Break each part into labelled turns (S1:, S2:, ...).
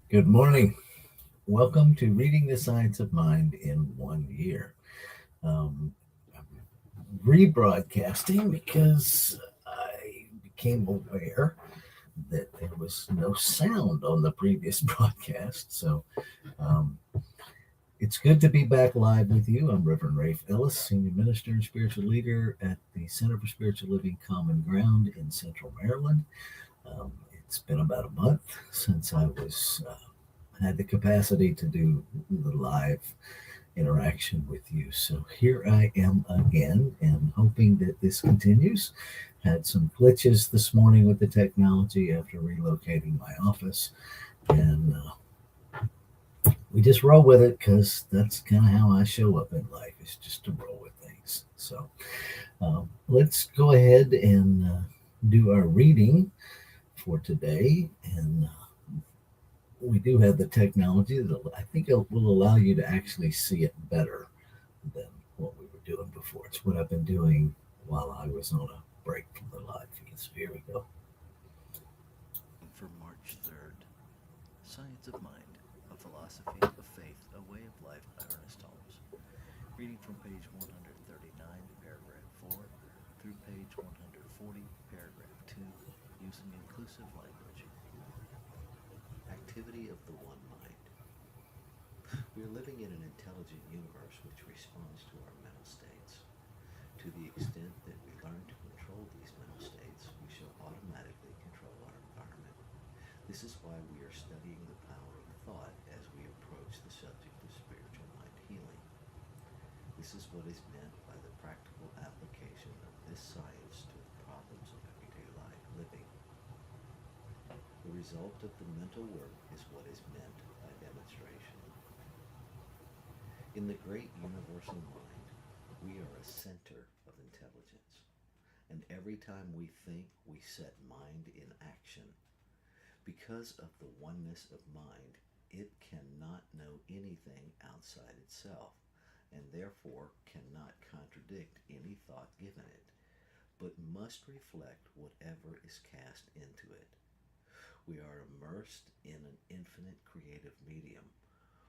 S1: Good morning. Welcome to Reading the Science of Mind in 1 year. Um, Rebroadcasting because I became aware that there was no sound on the previous broadcast. So um, it's good to be back live with you. I'm Reverend Rafe Ellis, Senior Minister and Spiritual Leader at the Center for Spiritual Living Common Ground in Central Maryland. It's been about a month since I was had the capacity to do the live interaction with you. So here I am again and hoping that this continues. Had some glitches this morning with the technology after relocating my office, and we just roll with it because that's kind of how I show up in life, is just to roll with things. So let's go ahead and do our reading for today. And we do have the technology that I think it will allow you to actually see it better than what we were doing before. It's what I've been doing while I was on a break from the live feed. So here we go.
S2: Reading for March 3rd, Science of Mind, A Philosophy of Faith, A Way of Life by Ernest Holmes. Reading from page 139, paragraph 4, through page 140, paragraph 2, using inclusive language. Activity of the One Mind. We are living in an intelligent universe which responds to our mental states. To the extent that we learn to control these mental states, we shall automatically control our environment. This is why we are studying the power of thought as we approach the subject of spiritual mind healing. This is what is meant by the practical application of this science to the problems of everyday life living. The result of the mental work is what is meant by demonstration. In the great universal mind, we are a center of intelligence, and every time we think, we set mind in action. Because of the oneness of mind, it cannot know anything outside itself, and therefore cannot contradict any thought given it, but must reflect whatever is cast into it. We are immersed in an infinite creative medium,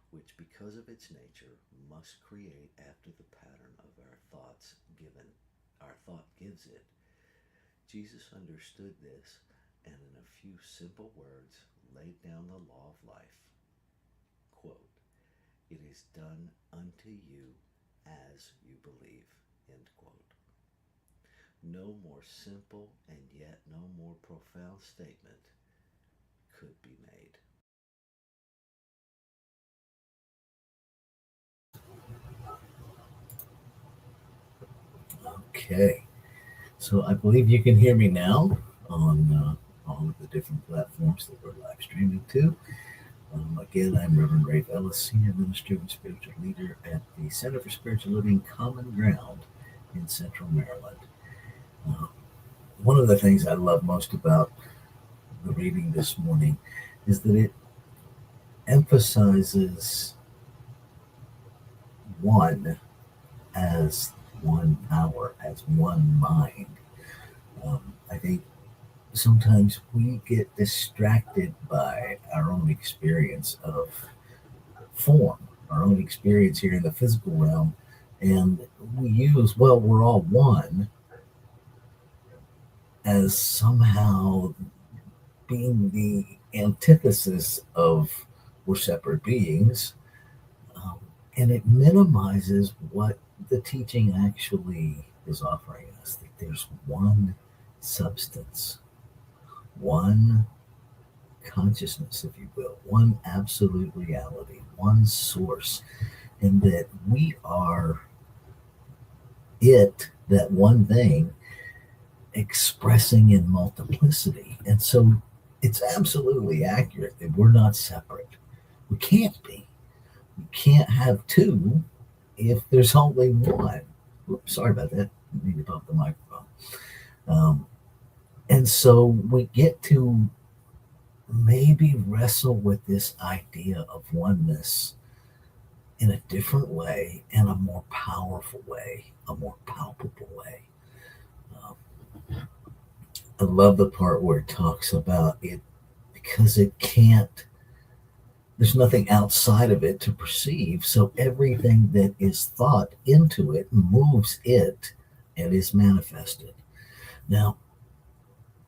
S2: which because of its nature must create after the pattern of our thought gives it. Jesus understood this and in a few simple words laid down the law of life. Quote, "It is done unto you as you believe." End quote. No more simple and yet no more profound statement could be made.
S1: Okay. So I believe you can hear me now on all of the different platforms that we're live streaming to. Again, I'm Reverend Rafe Ellis, Senior Minister and Spiritual Leader at the Center for Spiritual Living Common Ground in Central Maryland. Uh, One of the things I love most about the reading this morning is that it emphasizes one as one power, as one mind. I think sometimes we get distracted by our own experience of form, our own experience here in the physical realm, and we use, well, we're all one, as somehow being the antithesis of we're separate beings. Um, and it minimizes what the teaching actually is offering us, that there's one substance, one consciousness, if you will, one absolute reality, one source, and that we are it, that one thing, expressing in multiplicity. And so it's absolutely accurate that we're not separate. We can't be. We can't have two if there's only one. Oops, sorry about that. I need to pump the microphone. Um, and so we get to maybe wrestle with this idea of oneness in a different way and a more powerful way, a more palpable way. Um, I love the part where it talks about it because it can't There's nothing outside of it to perceive. So everything that is thought into it moves it and is manifested. Now,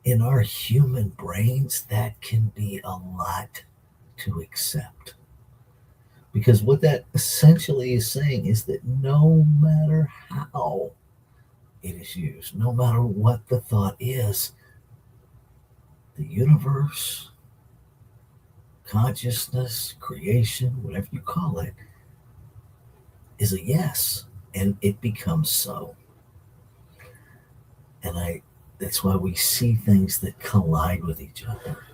S1: in our human brains, that can be a lot to accept. Because what that essentially is saying is that no matter how it is used, no matter what the thought is, the universe, consciousness, creation, whatever you call it, is a yes. And it becomes so. And that's why we see things that collide with each other,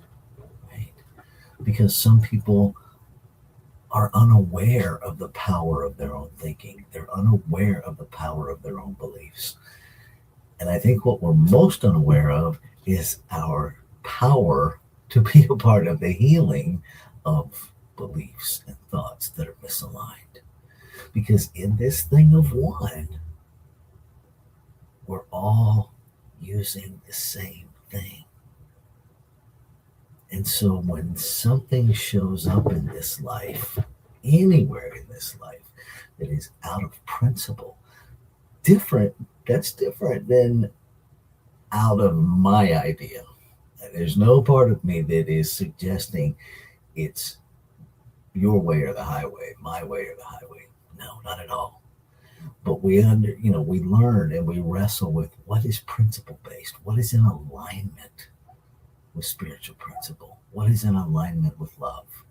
S1: right? Because some people are unaware of the power of their own thinking. They're unaware of the power of their own beliefs. And I think what we're most unaware of is our power to be a part of the healing of beliefs and thoughts that are misaligned. Because in this thing of one, we're all using the same thing. And so when something shows up in this life, anywhere in this life, that is out of principle, different, that's different than out of my idea. There's no part of me that is suggesting it's your way or the highway, my way or the highway. No, not at all. But we learn and we wrestle with what is principle based, what is in alignment with spiritual principle, what is in alignment with love.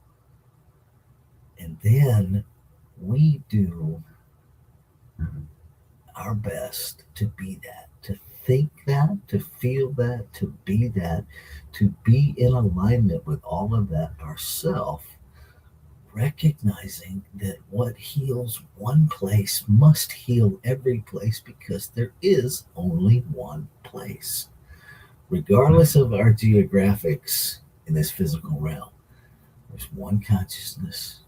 S1: And then we do our best to be that, to think that, to feel that, to be in alignment with all of that ourself, recognizing that what heals one place must heal every place because there is only one place. Regardless of our geographics in this physical realm, there's one consciousness,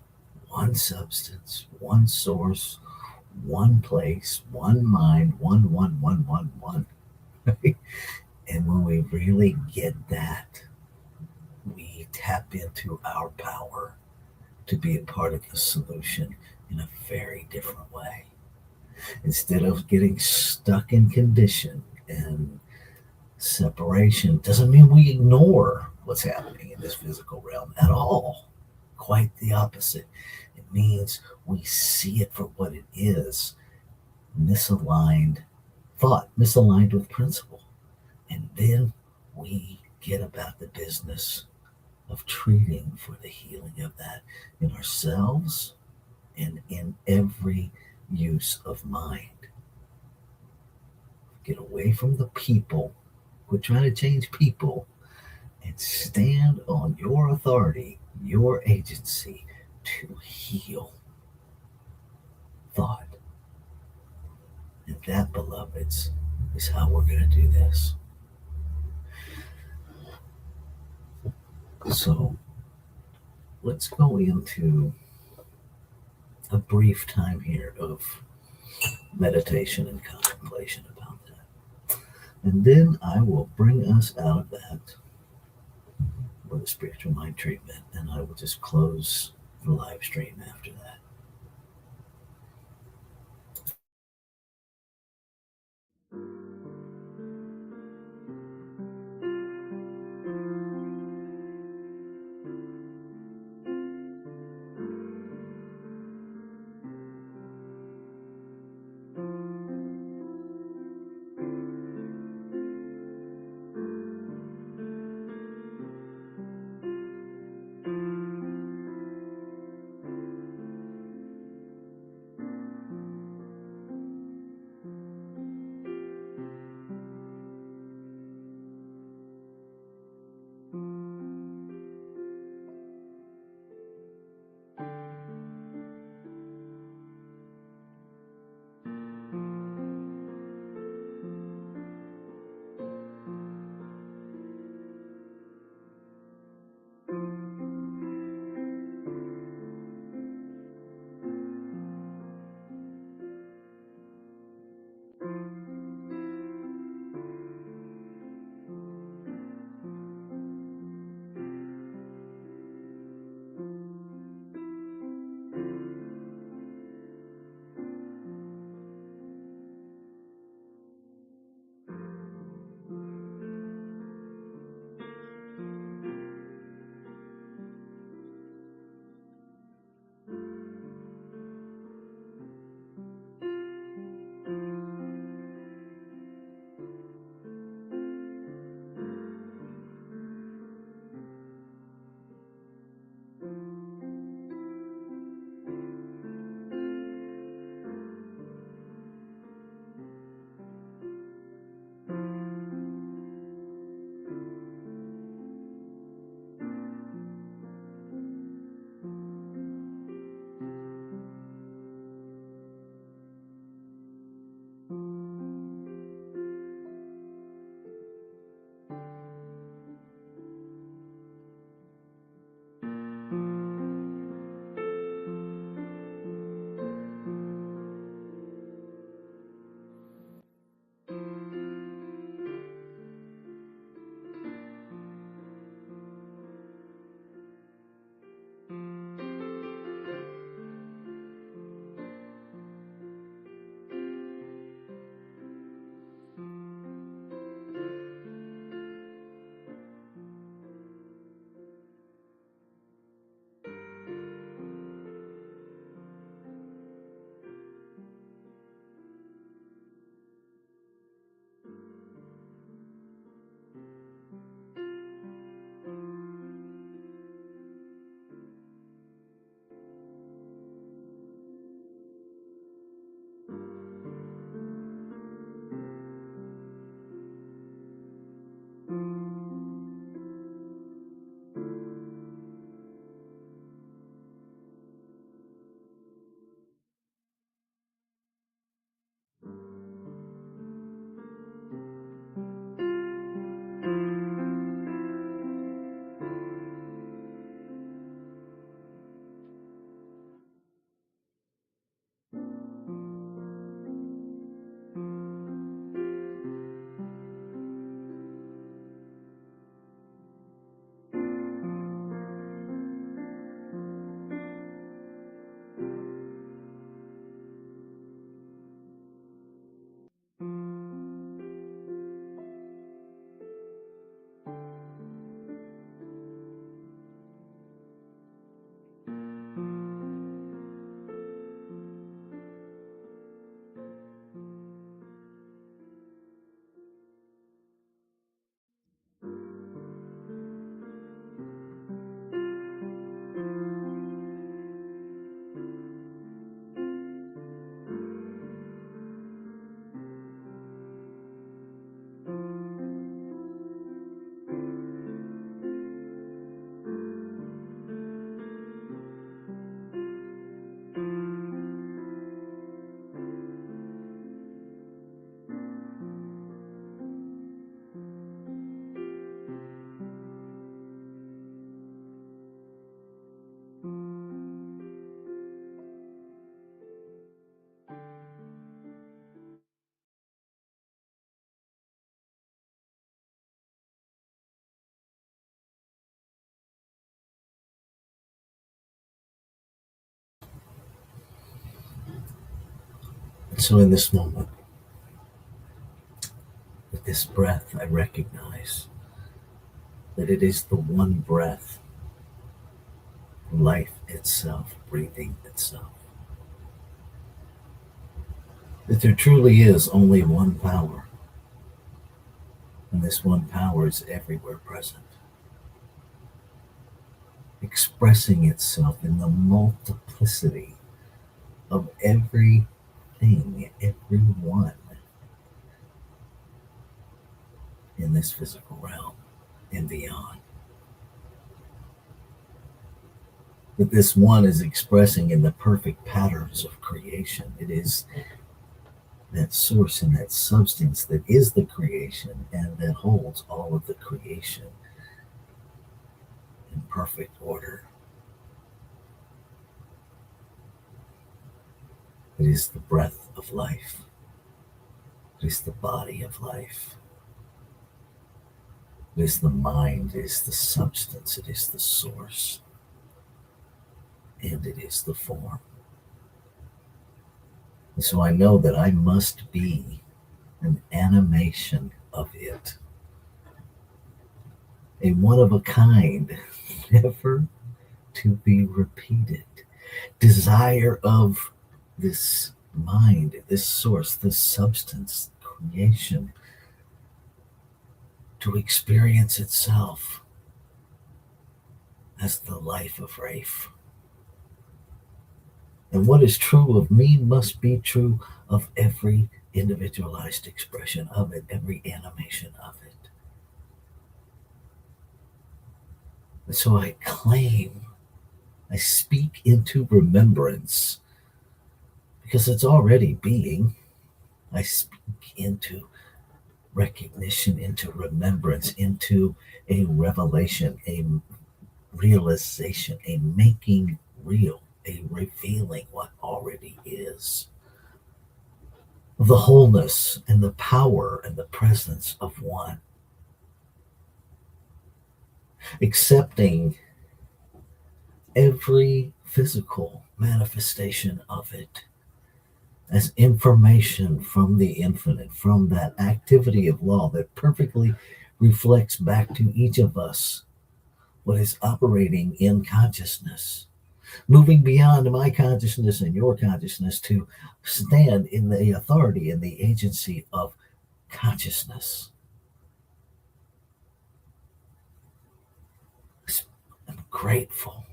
S1: one substance, one source, one place, one mind, one. And when we really get that, we tap into our power to be a part of the solution in a very different way. Instead of getting stuck in condition and separation, doesn't mean we ignore what's happening in this physical realm at all. Quite the opposite. It means we see it for what it is, misaligned thought, misaligned with principle. And then we get about the business of treating for the healing of that in ourselves and in every use of mind. Get away from the people. Quit trying to change people and stand on your authority, your agency to heal thought. And that, beloveds, is how we're going to do this. So let's go into a brief time here of meditation and contemplation about that. And then I will bring us out of that with a spiritual mind treatment, and I will just close the live stream after that. So in this moment, with this breath, I recognize that it is the one breath, life itself, breathing itself. That there truly is only one power, and this one power is everywhere present, expressing itself in the multiplicity of everything, everyone in this physical realm and beyond. That this one is expressing in the perfect patterns of creation. It is that source and that substance that is the creation and that holds all of the creation in perfect order. It is the breath of life. It is the body of life. It is the mind. It is the substance. It is the source. And it is the form. And so I know that I must be an animation of it. A one of a kind, never to be repeated. Desire of this mind, this source, this substance, creation, to experience itself as the life of Rafe. And what is true of me must be true of every individualized expression of it, every animation of it. And so I claim, I speak into remembrance because it's already being. I speak into recognition, into remembrance, into a revelation, a realization, a making real, a revealing what already is. The wholeness and the power and the presence of one. Accepting every physical manifestation of it as information from the infinite, from that activity of law that perfectly reflects back to each of us what is operating in consciousness, moving beyond my consciousness and your consciousness to stand in the authority and the agency of consciousness. I'm grateful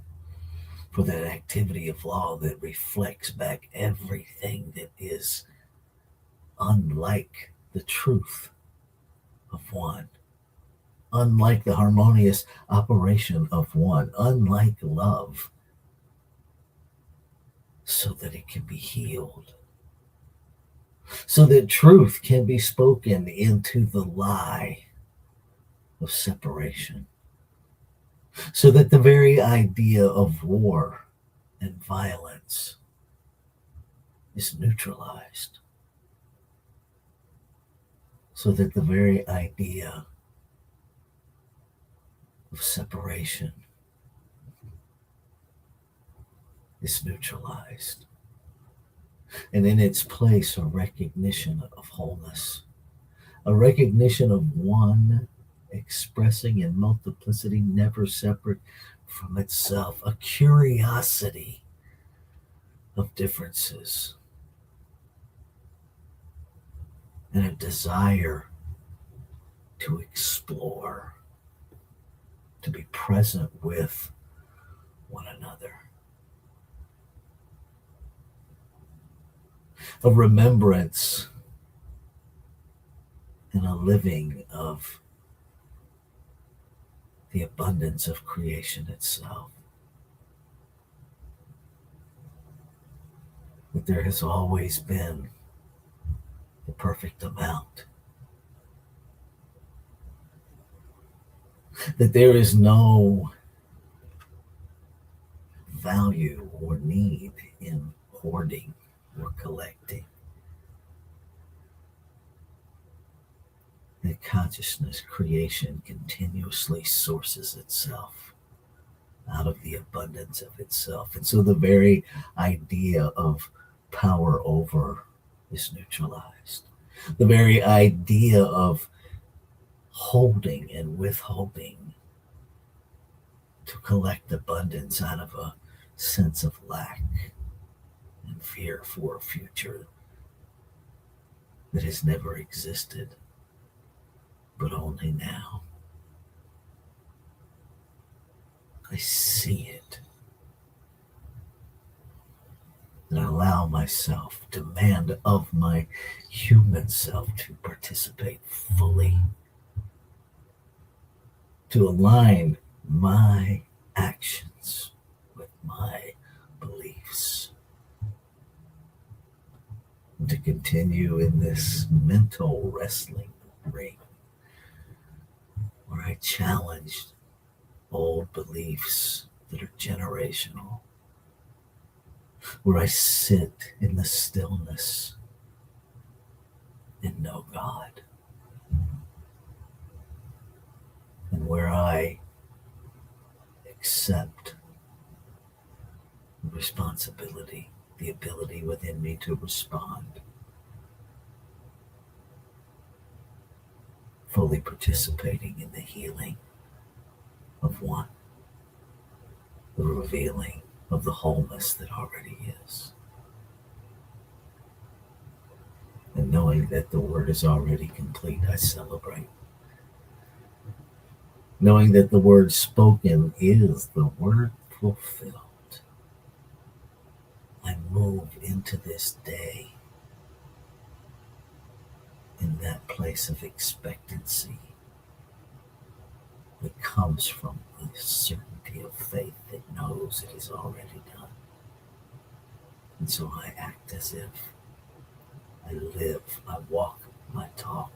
S1: for that activity of law that reflects back everything that is unlike the truth of one, unlike the harmonious operation of one, unlike love, so that it can be healed, so that truth can be spoken into the lie of separation, so that the very idea of war and violence is neutralized, so that the very idea of separation is neutralized. And in its place, a recognition of wholeness, a recognition of one expressing in multiplicity, never separate from itself, a curiosity of differences, and a desire to explore, to be present with one another. A remembrance and a living of the abundance of creation itself. That there has always been the perfect amount. That there is no value or need in hoarding or collecting. That consciousness, creation, continuously sources itself out of the abundance of itself. And so the very idea of power over is neutralized. The very idea of holding and withholding to collect abundance out of a sense of lack and fear for a future that has never existed, but only now. I see it. And I allow myself, demand of my human self to participate fully, to align my actions with my beliefs, and to continue in this mental wrestling ring where I challenge old beliefs that are generational, where I sit in the stillness and know God, and where I accept responsibility, the ability within me to respond, fully participating in the healing of one, the revealing of the wholeness that already is. And knowing that the word is already complete, I celebrate. Knowing that the word spoken is the word fulfilled, I move into this day in that place of expectancy that comes from the certainty of faith that knows it is already done. And so I act as if I live, I walk, I talk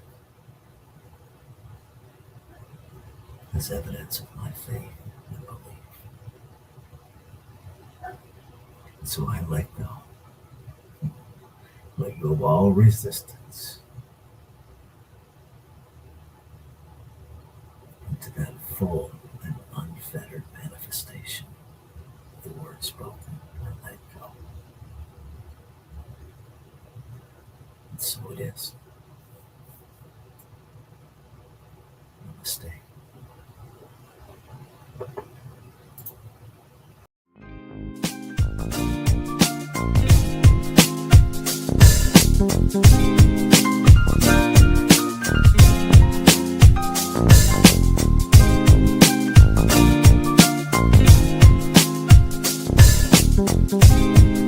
S1: as evidence of my faith and belief. And so I let go of all resistance into that full and unfettered manifestation of the word spoken. I let go. And so it is. Namaste.
S3: Thank you.